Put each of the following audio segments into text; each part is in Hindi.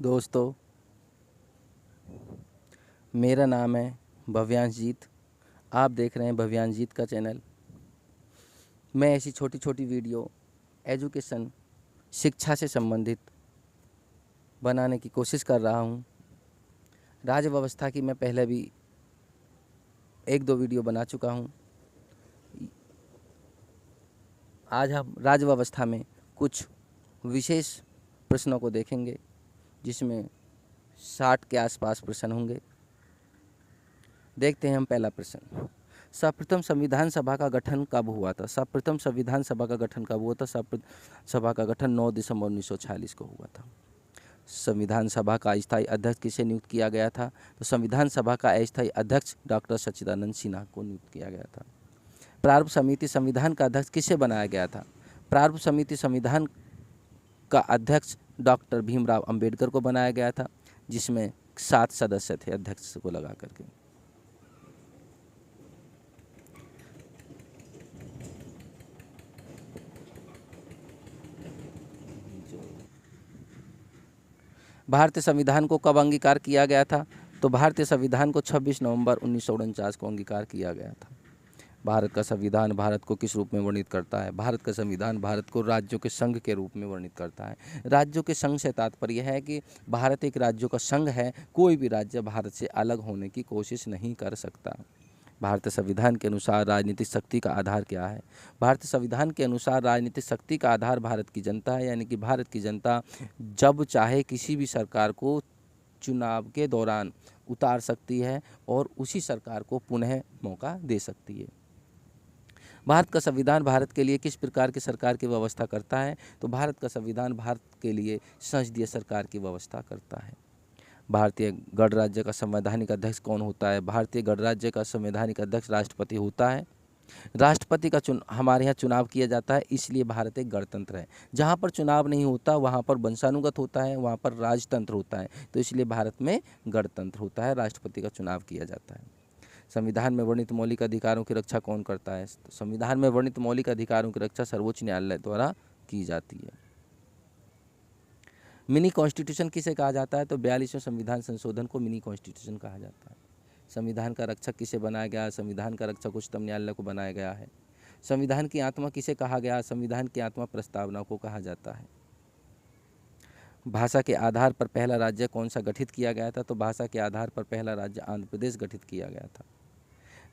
दोस्तों, मेरा नाम है भव्यांशजीत। आप देख रहे हैं भव्यांशजीत का चैनल। मैं ऐसी छोटी छोटी वीडियो एजुकेशन शिक्षा से संबंधित बनाने की कोशिश कर रहा हूँ। राज्य व्यवस्था की मैं पहले भी एक दो वीडियो बना चुका हूँ। आज हम राज्य व्यवस्था में कुछ विशेष प्रश्नों को देखेंगे, जिसमें 60 के आसपास प्रश्न होंगे। देखते हैं हम पहला प्रश्न। सर्वप्रथम संविधान सभा का गठन कब हुआ था? सर्वप्रथम संविधान सभा का गठन कब हुआ था? सभा का गठन 9 दिसंबर 1946 को हुआ था। संविधान सभा का अस्थायी अध्यक्ष किसे नियुक्त किया गया था? तो संविधान सभा का अस्थायी अध्यक्ष डॉक्टर सच्चिदानंद सिन्हा को नियुक्त किया गया था। प्रारूप समिति संविधान का अध्यक्ष किसे बनाया गया था? प्रारूप समिति संविधान का अध्यक्ष डॉक्टर भीमराव अंबेडकर को बनाया गया था, जिसमें 7 सदस्य थे अध्यक्ष को लगा करके। भारतीय संविधान को कब अंगीकार किया गया था? तो भारतीय संविधान को 26 नवंबर 1949 को अंगीकार किया गया था। भारत का संविधान भारत को किस रूप में वर्णित करता है? भारत का संविधान भारत को राज्यों के संघ के रूप में वर्णित करता है। राज्यों के संघ से तात्पर्य है कि भारत एक राज्यों का संघ है। कोई भी राज्य भारत से अलग होने की कोशिश नहीं कर सकता। भारतीय संविधान के अनुसार राजनीतिक शक्ति का आधार क्या है? भारतीय संविधान के अनुसार राजनीतिक शक्ति का आधार भारत की जनता है। यानी कि भारत की जनता जब चाहे किसी भी सरकार को चुनाव के दौरान उतार सकती है और उसी सरकार को पुनः मौका दे सकती है। भारत का संविधान भारत के लिए किस प्रकार की सरकार की व्यवस्था करता है? तो भारत का संविधान भारत के लिए संसदीय सरकार की व्यवस्था करता है। भारतीय गणराज्य का संवैधानिक अध्यक्ष कौन होता है? भारतीय गणराज्य का संवैधानिक अध्यक्ष राष्ट्रपति होता है। राष्ट्रपति का हमारे यहाँ चुनाव किया जाता है, इसलिए भारत एक गणतंत्र है। जहाँ पर चुनाव नहीं होता वहाँ पर वंशानुगत होता है, वहाँ पर राजतंत्र होता है। तो इसलिए भारत में गणतंत्र होता है, राष्ट्रपति का चुनाव किया जाता है। संविधान में वर्णित मौलिक अधिकारों की रक्षा कौन करता है? तो संविधान में वर्णित मौलिक अधिकारों की रक्षा सर्वोच्च न्यायालय द्वारा की जाती है। मिनी कॉन्स्टिट्यूशन किसे कहा जाता है? तो 42वें संविधान संशोधन को मिनी कॉन्स्टिट्यूशन कहा जाता है। संविधान का रक्षक किसे बनाया गया? संविधान का रक्षक उच्चतम न्यायालय को बनाया गया है। संविधान की आत्मा किसे कहा गया? संविधान की आत्मा प्रस्तावना को कहा जाता है। भाषा के आधार पर पहला राज्य कौन सा गठित किया गया था? तो भाषा के आधार पर पहला राज्य आंध्र प्रदेश गठित किया गया था।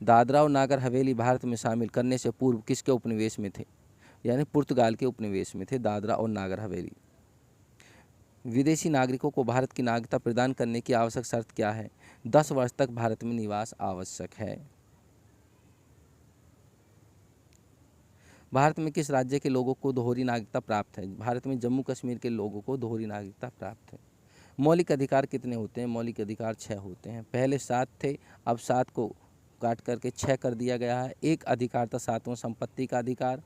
दादरा और नागर हवेली भारत में शामिल करने से पूर्व किसके उपनिवेश में थे? यानी पुर्तगाल के उपनिवेश में थे दादरा और नागर हवेली। विदेशी नागरिकों को भारत की नागरिकता प्रदान करने की आवश्यक शर्त क्या है? 10 वर्ष तक भारत में निवास आवश्यक है। भारत में किस राज्य के लोगों को दोहरी नागरिकता प्राप्त है? भारत में जम्मू कश्मीर के लोगों को दोहरी नागरिकता प्राप्त है। मौलिक अधिकार कितने होते हैं? मौलिक अधिकार 6 होते हैं। पहले 7 थे, अब 7 को काट करके 6 कर दिया गया है। एक अधिकार था 7वां संपत्ति का अधिकार,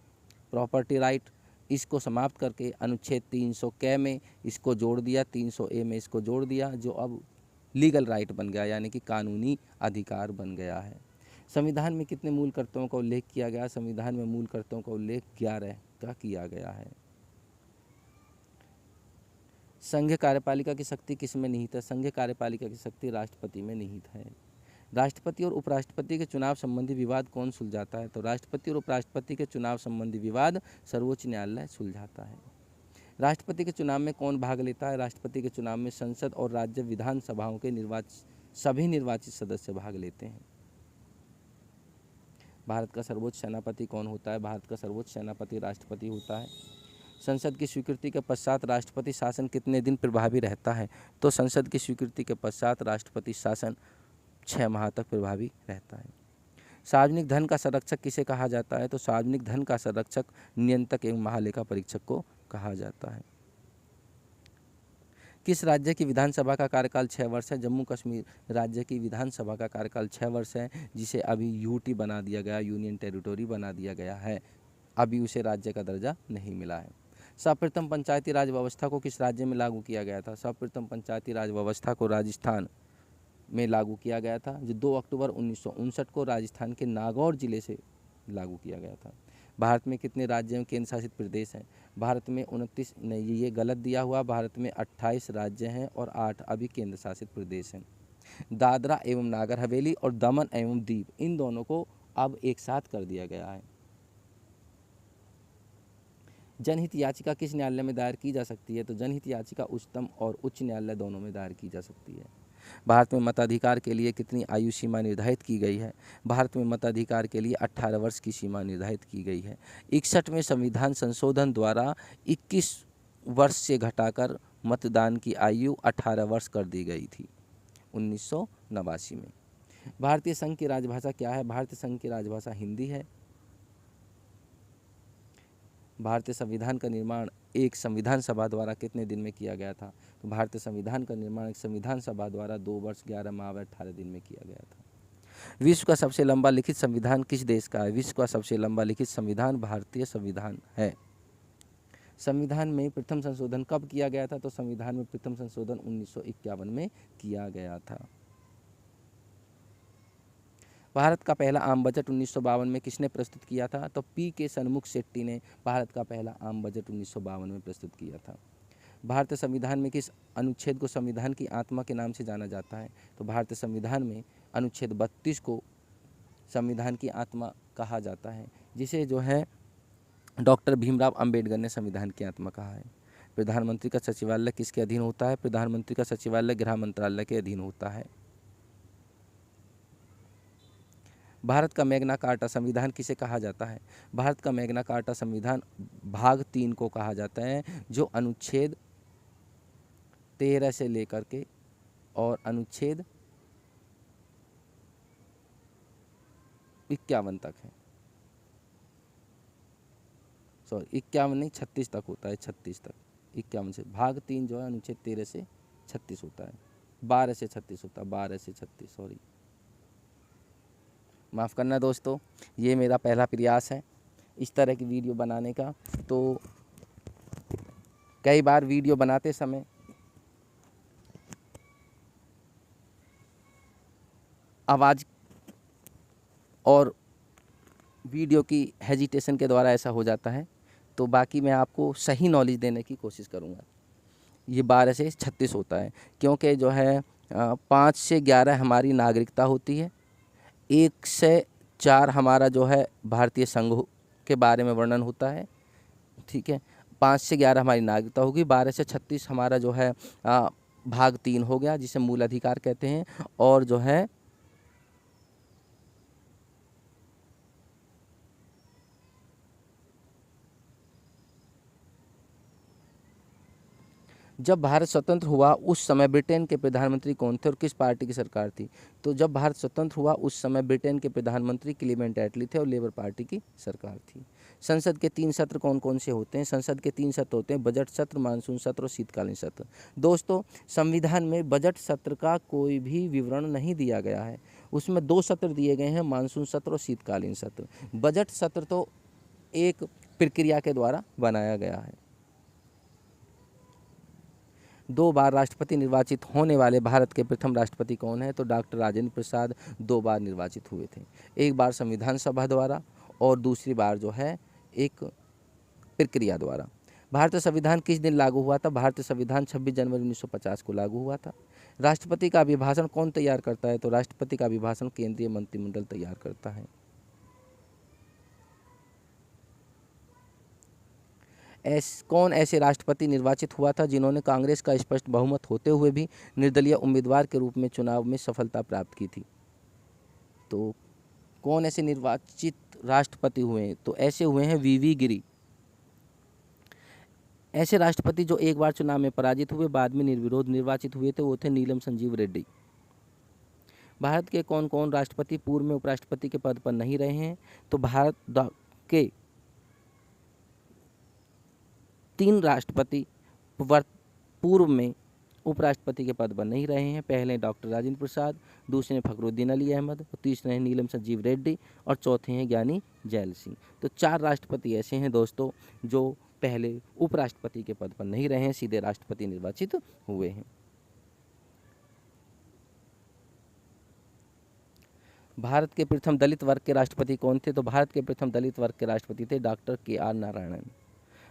प्रॉपर्टी राइट। इसको समाप्त करके अनुच्छेद 300 क में इसको जोड़ दिया, 300 ए में इसको जोड़ दिया, जो अब लीगल राइट बन गया, यानी कि कानूनी अधिकार बन गया है। संविधान में कितने मूल कर्तव्यों का उल्लेख किया गया? संविधान में मूल कर्तव्यों का उल्लेख 11 का किया गया है। संघीय कार्यपालिका की शक्ति किस में निहित है? संघीय कार्यपालिका की शक्ति राष्ट्रपति में निहित है। राष्ट्रपति और उपराष्ट्रपति के चुनाव संबंधी विवाद कौन सुलझाता है? तो राष्ट्रपति और उपराष्ट्रपति के चुनाव संबंधी विवाद सर्वोच्च न्यायालय सुलझाता है। राष्ट्रपति के चुनाव में कौन भाग लेता है? राष्ट्रपति के चुनाव में संसद और राज्य विधानसभाओं के सभी निर्वाचित सदस्य भाग लेते हैं। भारत का सर्वोच्च सेनापति कौन होता है? भारत का सर्वोच्च सेनापति राष्ट्रपति होता है। संसद की स्वीकृति के पश्चात राष्ट्रपति शासन कितने दिन प्रभावी रहता है? तो संसद की स्वीकृति के पश्चात राष्ट्रपति शासन 6 माह तक प्रभावी रहता है। सार्वजनिक धन का संरक्षक किसे कहा जाता है? तो सार्वजनिक धन का संरक्षक नियंत्रक एवं महालेखा परीक्षक को कहा जाता है। किस राज्य की विधानसभा का कार्यकाल 6 वर्ष है? जम्मू कश्मीर राज्य की विधानसभा का कार्यकाल 6 वर्ष है, जिसे अभी यूटी बना दिया गया, यूनियन टेरिटोरी बना दिया गया है। अभी उसे राज्य का दर्जा नहीं मिला है। सर्वप्रथम पंचायती राज व्यवस्था को किस राज्य में लागू किया गया था? सर्वप्रथम पंचायती राज व्यवस्था को राजस्थान में लागू किया गया था, जो 2 अक्टूबर 1959 को राजस्थान के नागौर जिले से लागू किया गया था। भारत में कितने राज्य एवं केंद्र शासित प्रदेश हैं? भारत में 29, नहीं ये गलत दिया हुआ, भारत में 28 राज्य हैं और 8 अभी केंद्र शासित प्रदेश हैं। दादरा एवं नागर हवेली और दमन एवं दीव, इन दोनों को अब एक साथ कर दिया गया है। जनहित याचिका किस न्यायालय में दायर की जा सकती है? तो जनहित याचिका उच्चतम और उच्च न्यायालय दोनों में दायर की जा सकती है। भारत में मताधिकार के लिए कितनी आयु सीमा निर्धारित की गई है? भारत में मताधिकार के लिए 18 वर्ष की सीमा निर्धारित की गई है। 61वें संविधान संशोधन द्वारा 21 वर्ष से घटाकर मतदान की आयु 18 वर्ष कर दी गई थी 1989 में। भारतीय संघ की राजभाषा क्या है? भारतीय संघ की राजभाषा हिंदी है। भारतीय संविधान का निर्माण एक संविधान सभा द्वारा कितने दिन में किया गया था? तो भारतीय संविधान का निर्माण एक संविधान सभा द्वारा 2 वर्ष 11 माह व 18 दिन में किया गया था। विश्व का सबसे लंबा लिखित संविधान किस देश का है? विश्व का सबसे लंबा लिखित संविधान भारतीय संविधान है। संविधान में प्रथम संशोधन कब किया गया था? तो संविधान में प्रथम संशोधन 1951 में किया गया था। भारत का पहला आम बजट 1952 में किसने प्रस्तुत किया था? तो पी.के. सन्मुख शेट्टी ने भारत का पहला आम बजट 1952 में प्रस्तुत किया था। भारतीय संविधान में किस अनुच्छेद को संविधान की आत्मा के नाम से जाना जाता है? तो भारतीय संविधान में अनुच्छेद 32 को संविधान की आत्मा कहा जाता है, जिसे जो है डॉक्टर भीमराव अंबेडकर ने संविधान की आत्मा कहा है। प्रधानमंत्री का सचिवालय किसके अधीन होता है? प्रधानमंत्री का सचिवालय गृह मंत्रालय के अधीन होता है। भारत का मैग्ना कार्टा संविधान किसे कहा जाता है? भारत का मैग्ना कार्टा संविधान भाग 3 को कहा जाता है, जो अनुच्छेद 13 से लेकर के और अनुच्छेद 51 तक है। सॉरी 51 नहीं, 36 तक होता है, 36 तक, 51 से। भाग 3 जो है अनुच्छेद 13 से 36 होता है, 12 से 36 होता है, 12 से 36, सॉरी माफ़ करना दोस्तों। ये मेरा पहला प्रयास है इस तरह की वीडियो बनाने का, तो कई बार वीडियो बनाते समय आवाज़ और वीडियो की हेजिटेशन के द्वारा ऐसा हो जाता है, तो बाकी मैं आपको सही नॉलेज देने की कोशिश करूँगा। ये 12 से 36 होता है, क्योंकि जो है 5 से 11 हमारी नागरिकता होती है, 1 से 4 हमारा जो है भारतीय संघ के बारे में वर्णन होता है, ठीक है। 5 से 11 हमारी नागरिकता होगी। 12 से 36 हमारा जो है भाग 3 हो गया, जिसे मूल अधिकार कहते हैं। और जो है जब भारत स्वतंत्र हुआ उस समय ब्रिटेन के प्रधानमंत्री कौन थे और किस पार्टी की सरकार थी? तो जब भारत स्वतंत्र हुआ उस समय ब्रिटेन के प्रधानमंत्री क्लीमेंट एटली थे और लेबर पार्टी की सरकार थी। संसद के 3 सत्र कौन कौन से होते हैं? संसद के 3 सत्र होते हैं, बजट सत्र, मानसून सत्र और शीतकालीन सत्र। दोस्तों, संविधान में बजट सत्र का कोई भी विवरण नहीं दिया गया है। उसमें 2 सत्र दिए गए हैं, मानसून सत्र और शीतकालीन सत्र। बजट सत्र तो एक प्रक्रिया के द्वारा बनाया गया है। 2 बार राष्ट्रपति निर्वाचित होने वाले भारत के प्रथम राष्ट्रपति कौन है? तो डॉक्टर राजेंद्र प्रसाद 2 बार निर्वाचित हुए थे, एक बार संविधान सभा द्वारा और दूसरी बार जो है एक प्रक्रिया द्वारा। भारतीय संविधान किस दिन लागू हुआ था? भारतीय संविधान 26 जनवरी 1950 को लागू हुआ था। राष्ट्रपति का अभिभाषण कौन तैयार करता है? तो राष्ट्रपति का अभिभाषण केंद्रीय मंत्रिमंडल तैयार करता है। कौन ऐसे राष्ट्रपति निर्वाचित हुआ था जिन्होंने कांग्रेस का स्पष्ट बहुमत होते हुए भी निर्दलीय उम्मीदवार के रूप में चुनाव में सफलता प्राप्त की थी? तो कौन ऐसे निर्वाचित राष्ट्रपति हुए? तो ऐसे हुए हैं वी गिरी। ऐसे राष्ट्रपति जो एक बार चुनाव में पराजित हुए, बाद में निर्विरोध निर्वाचित हुए थे, वो थे नीलम संजीव रेड्डी। भारत के कौन कौन राष्ट्रपति पूर्व में उपराष्ट्रपति के पद पर नहीं रहे हैं? तो भारत के 3 राष्ट्रपति पूर्व में उपराष्ट्रपति के पद पर नहीं रहे हैं। पहले डॉक्टर राजेंद्र प्रसाद, दूसरे फखरुद्दीन अली अहमद, और तीसरे हैं नीलम संजीव रेड्डी, और चौथे हैं ज्ञानी जैल सिंह। तो 4 राष्ट्रपति ऐसे हैं दोस्तों जो पहले उपराष्ट्रपति के पद पर नहीं रहे हैं, सीधे राष्ट्रपति निर्वाचित हुए हैं। भारत के प्रथम दलित वर्ग के राष्ट्रपति कौन थे? तो भारत के प्रथम दलित वर्ग के राष्ट्रपति थे डॉक्टर KR नारायणन।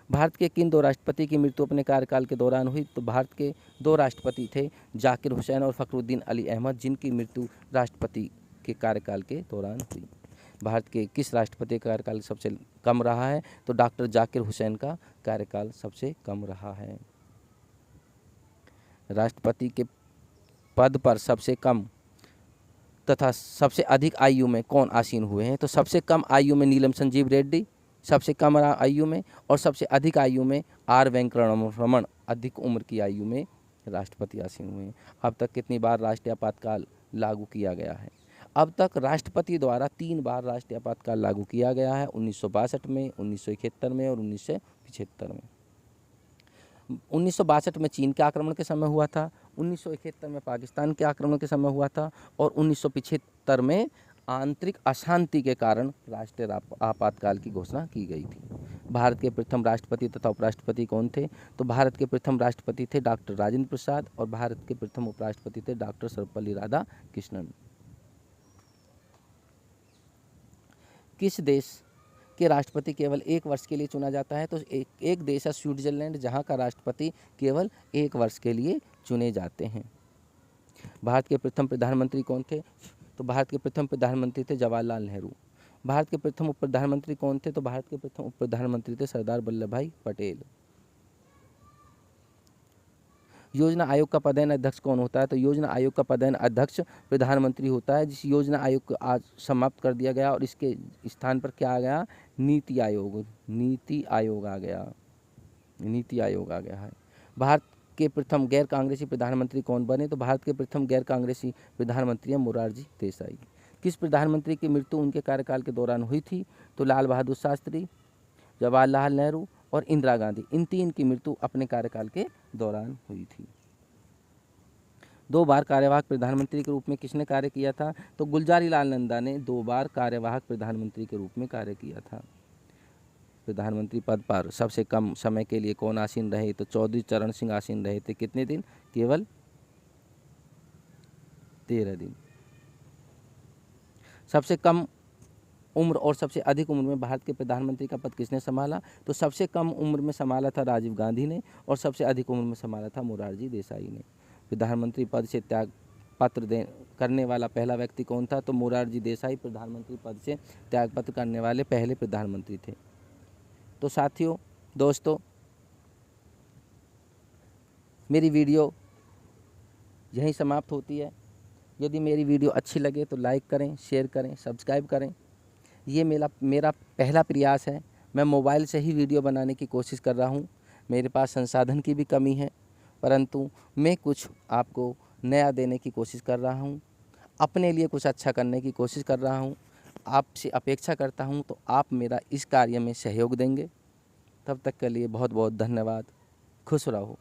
भारत के किन 2 राष्ट्रपति की मृत्यु अपने कार्यकाल के दौरान हुई? तो भारत के 2 राष्ट्रपति थे जाकिर हुसैन और फखरुद्दीन अली अहमद, जिनकी मृत्यु राष्ट्रपति के कार्यकाल के दौरान हुई। भारत के किस राष्ट्रपति का कार्यकाल सबसे कम रहा है? तो डॉक्टर जाकिर हुसैन का कार्यकाल सबसे कम रहा है। राष्ट्रपति के पद पर सबसे कम तथा सबसे अधिक आयु में कौन आसीन हुए हैं? तो सबसे कम आयु में नीलम संजीव रेड्डी, सबसे कम आयु में, और सबसे अधिक आयु में R वेंकटरमण, अधिक उम्र की आयु में राष्ट्रपति आसीन हुए हैं। अब तक कितनी बार राष्ट्रीय आपातकाल लागू किया गया है? अब तक राष्ट्रपति द्वारा 3 बार राष्ट्रीय आपातकाल लागू किया गया है, 1962 में, 1971 में और 1975 में। 1962 में चीन के आक्रमण के समय हुआ था, 1971 में पाकिस्तान के आक्रमण के समय हुआ था और 1975 में आंतरिक अशांति के कारण राष्ट्रीय आपातकाल की घोषणा की गई थी। भारत के प्रथम राष्ट्रपति तथा उपराष्ट्रपति कौन थे? तो भारत के प्रथम राष्ट्रपति थे डॉक्टर राजेंद्र प्रसाद और भारत के प्रथम उपराष्ट्रपति थे डॉक्टर सर्वपल्ली राधाकृष्णन। किस देश के राष्ट्रपति केवल 1 वर्ष के लिए चुना जाता है? तो एक देश है स्विट्जरलैंड, जहां का राष्ट्रपति केवल 1 वर्ष के लिए चुने जाते हैं। भारत के प्रथम प्रधानमंत्री कौन थे? तो भारत के प्रथम प्रधानमंत्री थे जवाहरलाल नेहरू। भारत के प्रथम उप प्रधानमंत्री कौन थे? तो भारत के प्रथम उप प्रधानमंत्री थे सरदार वल्लभ भाई पटेल। योजना आयोग का पदेन अध्यक्ष कौन होता है? तो योजना आयोग का पदेन अध्यक्ष प्रधानमंत्री होता है। जिस योजना आयोग को आज समाप्त कर दिया गया और इसके स्थान पर क्या आ गया? नीति आयोग। नीति आयोग आ गया। नीति आयोग आ गया है। भारत के प्रथम गैर कांग्रेसी प्रधानमंत्री कौन बने? तो भारत के प्रथम गैर कांग्रेसी प्रधानमंत्री हैं मोरारजी देसाई। किस प्रधानमंत्री की मृत्यु उनके कार्यकाल के दौरान हुई थी? तो लाल बहादुर शास्त्री, जवाहरलाल नेहरू और इंदिरा गांधी, इन 3 की मृत्यु अपने कार्यकाल के दौरान हुई थी। 2 बार कार्यवाहक प्रधानमंत्री के रूप में किसने कार्य किया था? तो गुलजारी लाल नंदा ने 2 बार कार्यवाहक प्रधानमंत्री के रूप में कार्य किया था। प्रधानमंत्री पद पर सबसे कम समय के लिए कौन आसीन रहे? तो चौधरी चरण सिंह आसीन रहे थे। कितने दिन? केवल 13 दिन। सबसे कम उम्र और सबसे अधिक उम्र में भारत के प्रधानमंत्री का पद किसने संभाला? तो सबसे कम उम्र में संभाला था राजीव गांधी ने और सबसे अधिक उम्र में संभाला था मोरारजी देसाई ने। प्रधानमंत्री पद से त्याग पत्र करने वाला पहला व्यक्ति कौन था? तो मोरारजी देसाई प्रधानमंत्री पद से त्यागपत्र करने वाले पहले प्रधानमंत्री थे। तो साथियों, दोस्तों, मेरी वीडियो यहीं समाप्त होती है। यदि मेरी वीडियो अच्छी लगे तो लाइक करें, शेयर करें, सब्सक्राइब करें। ये मेरा पहला प्रयास है। मैं मोबाइल से ही वीडियो बनाने की कोशिश कर रहा हूँ। मेरे पास संसाधन की भी कमी है, परंतु मैं कुछ आपको नया देने की कोशिश कर रहा हूँ। अपने लिए कुछ अच्छा करने की कोशिश कर रहा हूँ। आपसे अपेक्षा करता हूँ तो आप मेरा इस कार्य में सहयोग देंगे। तब तक के लिए बहुत बहुत धन्यवाद। खुश रहो।